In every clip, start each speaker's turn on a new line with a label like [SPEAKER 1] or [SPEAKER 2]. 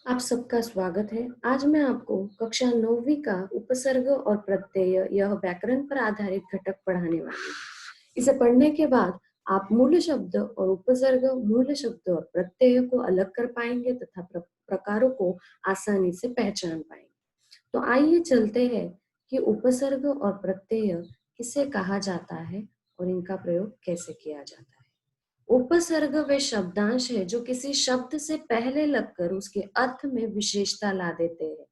[SPEAKER 1] आप सबका स्वागत है। आज मैं आपको कक्षा 9वीं का उपसर्ग और प्रत्यय यह व्याकरण पर आधारित घटक पढ़ाने वाली हूँ। इसे पढ़ने के बाद आप मूल शब्द और उपसर्ग, मूल शब्द और प्रत्यय को अलग कर पाएंगे तथा प्रकारों को आसानी से पहचान पाएंगे। तो आइए चलते हैं कि उपसर्ग और प्रत्यय किसे कहा जाता है और इनका प्रयोग कैसे किया जाता है। उपसर्ग वे शब्दांश है जो किसी शब्द से पहले लगकर उसके अर्थ में विशेषता ला देते हैं।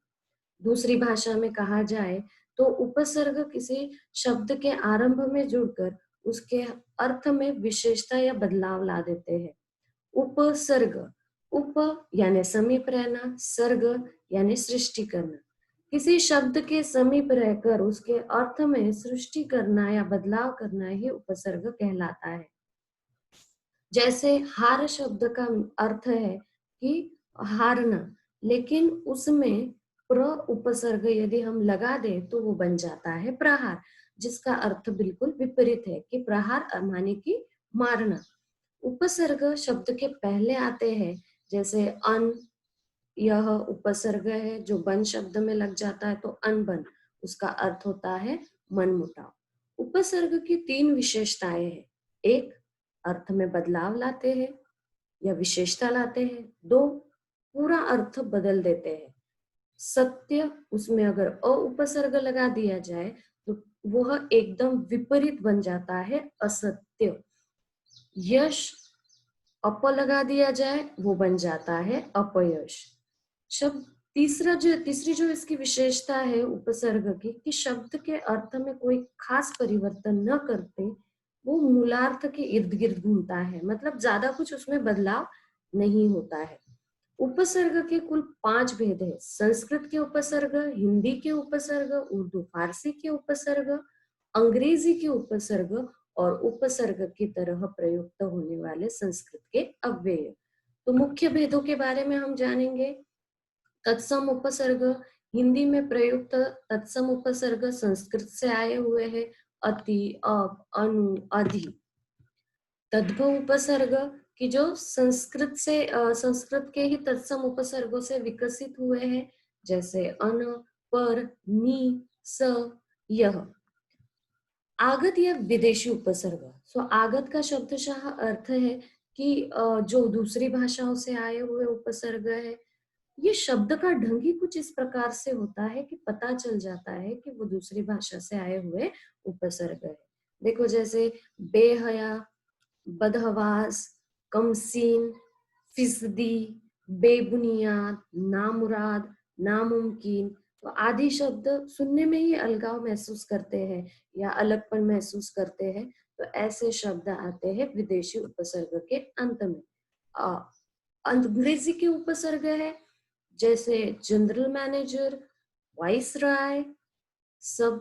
[SPEAKER 1] दूसरी भाषा में कहा जाए तो उपसर्ग किसी शब्द के आरंभ में जुड़कर उसके अर्थ में विशेषता या बदलाव ला देते हैं। उपसर्ग, उप यानी समीप रहना, सर्ग यानी सृष्टि करना। किसी शब्द के समीप रहकर उसके अर्थ में सृष्टि करना या बदलाव करना ही उपसर्ग कहलाता है। जैसे हार शब्द का अर्थ है कि हारना, लेकिन उसमें प्र उपसर्ग यदि हम लगा दें तो वो बन जाता है प्रहार, जिसका अर्थ बिल्कुल विपरीत है कि प्रहार माने कि मारना। उपसर्ग शब्द के पहले आते हैं, जैसे अन, यह उपसर्ग है जो बन शब्द में लग जाता है तो अनबन, उसका अर्थ होता है मनमुटाव। उपसर्ग की तीन विशेषताएं हैं। एक, अर्थ में बदलाव लाते हैं या विशेषता लाते हैं। दो, पूरा अर्थ बदल देते हैं। सत्य, उसमें अगर अ उपसर्ग लगा दिया जाए तो वह एकदम विपरीत बन जाता है असत्य। यश, अप लगा दिया जाए वो बन जाता है अपयश। शब्द तीसरी जो इसकी विशेषता है उपसर्ग की, कि शब्द के अर्थ में कोई खास परिवर्तन न करते वो मूलार्थ के इर्द गिर्द घूमता है, मतलब ज्यादा कुछ उसमें बदलाव नहीं होता है। उपसर्ग के कुल 5 भेद है। संस्कृत के उपसर्ग, हिंदी के उपसर्ग, उर्दू फारसी के उपसर्ग, अंग्रेजी के उपसर्ग और उपसर्ग की तरह प्रयुक्त होने वाले संस्कृत के अव्यय। तो मुख्य भेदों के बारे में हम जानेंगे। तत्सम उपसर्ग, हिंदी में प्रयुक्त तत्सम उपसर्ग संस्कृत से आए हुए हैं। अति, अप, अनु, अधि। तद्भव उपसर्ग की जो संस्कृत के ही तत्सम उपसर्गों से विकसित हुए हैं, जैसे अन, पर, नी, स, यह। आगत या विदेशी उपसर्ग। सो आगत का शब्दशः अर्थ है कि जो दूसरी भाषाओं से आए हुए उपसर्ग है। ये शब्द का ढंग ही कुछ इस प्रकार से होता है कि पता चल जाता है कि वो दूसरी भाषा से आए हुए उपसर्ग है। देखो, जैसे बेहया, बदहवास, कमसीन, फिसदी, बेबुनियाद, नामुराद, नामुमकिन। तो आदि शब्द सुनने में ही अलगाव महसूस करते हैं या अलगपन महसूस करते हैं, तो ऐसे शब्द आते हैं विदेशी उपसर्ग के अंत में। अंग्रेजी के उपसर्ग है, जैसे जनरल मैनेजर, वाइस राय, सब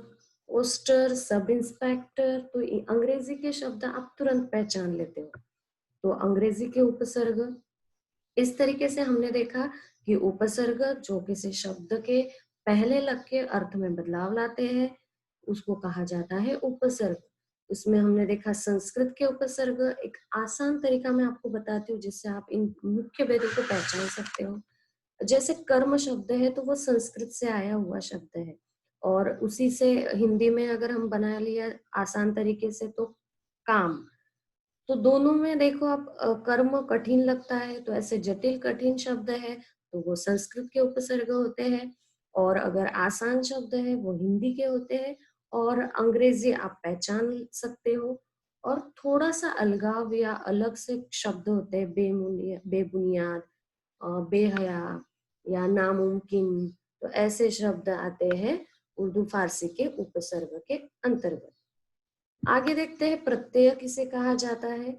[SPEAKER 1] पोस्टर, सब इंस्पेक्टर। तो अंग्रेजी के शब्द आप तुरंत पहचान लेते हो। तो अंग्रेजी के उपसर्ग इस तरीके से हमने देखा कि उपसर्ग जो किसी शब्द के पहले लग के अर्थ में बदलाव लाते हैं उसको कहा जाता है उपसर्ग। उसमें हमने देखा संस्कृत के उपसर्ग। एक आसान तरीका मैं आपको बताती हूँ जिससे आप इन मुख्य भेदों को पहचान सकते हो। जैसे कर्म शब्द है तो वो संस्कृत से आया हुआ शब्द है, और उसी से हिंदी में अगर हम बना लिया आसान तरीके से तो काम। तो दोनों में देखो आप, कर्म कठिन लगता है तो ऐसे जटिल कठिन शब्द है तो वो संस्कृत के उपसर्ग होते हैं, और अगर आसान शब्द है वो हिंदी के होते हैं। और अंग्रेजी आप पहचान सकते हो। और थोड़ा सा अलगाव या अलग से शब्द होते हैं, बेबुनियाद, बेहया या नामुमकिन। तो ऐसे शब्द आते हैं उर्दू फारसी के उपसर्ग के अंतर्गत। आगे देखते हैं प्रत्यय किसे कहा जाता है।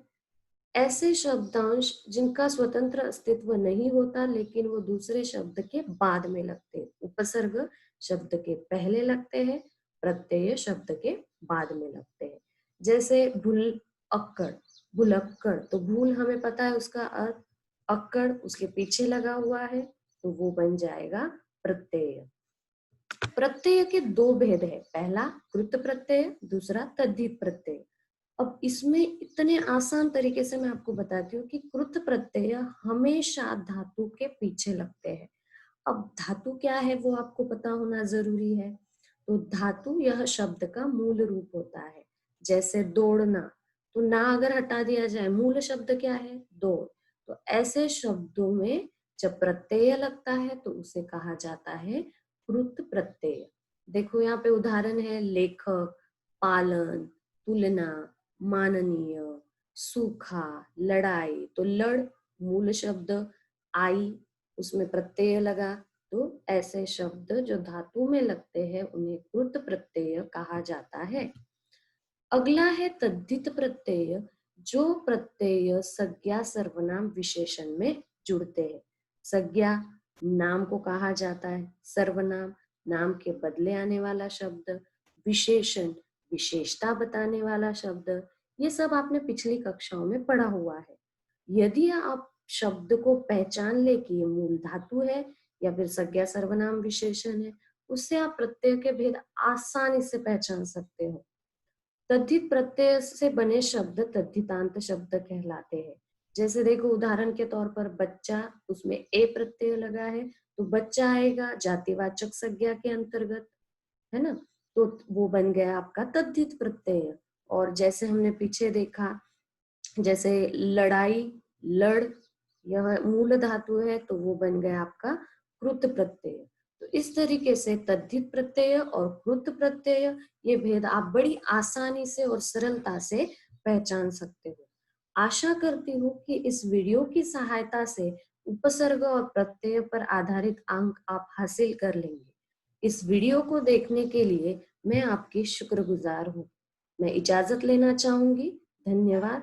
[SPEAKER 1] ऐसे शब्दांश जिनका स्वतंत्र अस्तित्व नहीं होता लेकिन वो दूसरे शब्द के बाद में लगते हैं। उपसर्ग शब्द के पहले लगते हैं, प्रत्यय शब्द के बाद में लगते हैं। जैसे भूल अक्कड़, भुलक्कड़। तो भूल हमें पता है उसका अर्थ, अक्कड़ उसके पीछे लगा हुआ है तो वो बन जाएगा प्रत्यय। प्रत्यय के दो भेद है, पहला कृत प्रत्यय, दूसरा तद्धित प्रत्यय। अब इसमें इतने आसान तरीके से मैं आपको बताती हूँ कि कृत प्रत्यय हमेशा धातु के पीछे लगते हैं। अब धातु क्या है वो आपको पता होना जरूरी है। तो धातु यह शब्द का मूल रूप होता है। जैसे दौड़ना, तो ना अगर हटा दिया जाए, मूल शब्द क्या है? दौड़। तो ऐसे शब्दों में जब प्रत्यय लगता है तो उसे कहा जाता है कृत प्रत्यय। देखो यहाँ पे उदाहरण है लेखक, पालन, तुलना, माननीय, सूखा, लड़ाई। तो लड़ मूल शब्द, आई उसमें प्रत्यय लगा, तो ऐसे शब्द जो धातु में लगते हैं उन्हें कृत प्रत्यय कहा जाता है। अगला है तद्धित प्रत्यय, जो प्रत्यय संज्ञा सर्वनाम विशेषण में जुड़ते हैं। संज्ञा नाम को कहा जाता है, सर्वनाम नाम के बदले आने वाला शब्द, विशेषण विशेषता बताने वाला शब्द। ये सब आपने पिछली कक्षाओं में पढ़ा हुआ है। यदि आप शब्द को पहचान ले कि ये मूल धातु है या फिर संज्ञा सर्वनाम विशेषण है, उससे आप प्रत्यय के भेद आसानी से पहचान सकते हो। तद्धित प्रत्यय से बने शब्द तद्धितांत शब्द कहलाते हैं। जैसे देखो उदाहरण के तौर पर बच्चा, उसमें ए प्रत्यय लगा है तो बच्चा आएगा जातिवाचक संज्ञा के अंतर्गत, है ना। तो वो बन गया आपका तद्धित प्रत्यय। और जैसे हमने पीछे देखा, जैसे लड़ाई, लड़ यह मूल धातु है तो वो बन गया आपका कृत प्रत्यय। तो इस तरीके से तद्धित प्रत्यय और कृत प्रत्यय, ये भेद आप बड़ी आसानी से और सरलता से पहचान सकते हो। आशा करती हूँ कि इस वीडियो की सहायता से उपसर्ग और प्रत्यय पर आधारित अंक आप हासिल कर लेंगे। इस वीडियो को देखने के लिए मैं आपकी शुक्रगुजार हूँ। मैं इजाजत लेना चाहूंगी। धन्यवाद।